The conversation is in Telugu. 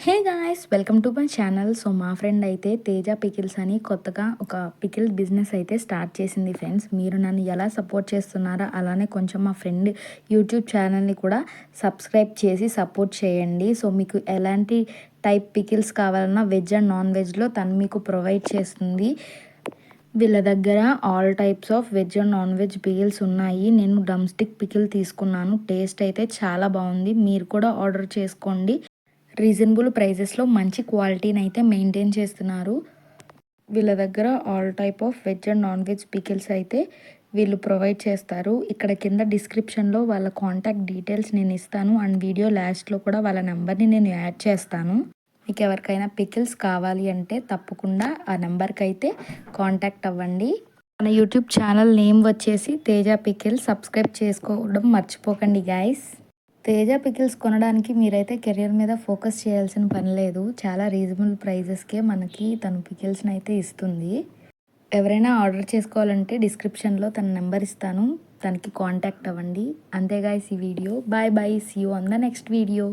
Hey guys, welcome to my channel. So మా ఫ్రెండ్ అయితే తేజ పికిల్స్ అని కొత్తగా ఒక పికిల్ బిజినెస్ అయితే స్టార్ట్ చేసింది ఫ్రెండ్స్. మీరు నన్ను ఎలా సపోర్ట్ చేస్తున్నారో అలానే కొంచెం మా ఫ్రెండ్ యూట్యూబ్ ఛానల్ని కూడా సబ్స్క్రైబ్ చేసి సపోర్ట్ చేయండి. సో మీకు ఎలాంటి టైప్ పికిల్స్ కావాలన్నా వెజ్ అండ్ నాన్ వెజ్లో తను మీకు ప్రొవైడ్ చేస్తుంది. వీళ్ళ దగ్గర all types of veg and non veg pickles ఉన్నాయి. నేను డ్రమ్ స్టిక్ పికిల్ తీసుకున్నాను. టేస్ట్ అయితే చాలా బాగుంది. మీరు కూడా ఆర్డర్ చేసుకోండి. రీజనబుల్ ప్రైజెస్లో మంచి క్వాలిటీని అయితే మెయింటైన్ చేస్తున్నారు. వీళ్ళ దగ్గర all type of veg and non veg pickles అయితే వీళ్ళు ప్రొవైడ్ చేస్తారు. ఇక్కడ కింద డిస్క్రిప్షన్లో వాళ్ళ కాంటాక్ట్ డీటెయిల్స్ నేను ఇస్తాను అండ్ వీడియో లాస్ట్లో కూడా వాళ్ళ నెంబర్ని నేను యాడ్ చేస్తాను. మీకు ఎవరికైనా పికిల్స్ కావాలి అంటే తప్పకుండా ఆ నెంబర్కి అయితే కాంటాక్ట్ అవ్వండి. మన యూట్యూబ్ ఛానల్ నేమ్ వచ్చేసి తేజ పికిల్స్. సబ్స్క్రైబ్ చేసుకోవడం మర్చిపోకండి గైస్. తేజ పికిల్స్ కొనడానికి మీరైతే కెరియర్ మీద ఫోకస్ చేయాల్సిన పని లేదు. చాలా రీజనబుల్ ప్రైజెస్కే మనకి తను పికిల్స్ని అయితే ఇస్తుంది. ఎవరైనా ఆర్డర్ చేసుకోవాలంటే డిస్క్రిప్షన్లో తన నెంబర్ ఇస్తాను, తనకి కాంటాక్ట్ అవ్వండి. అంతే గైస్ ఈ వీడియో. Bye bye, see you on the next video.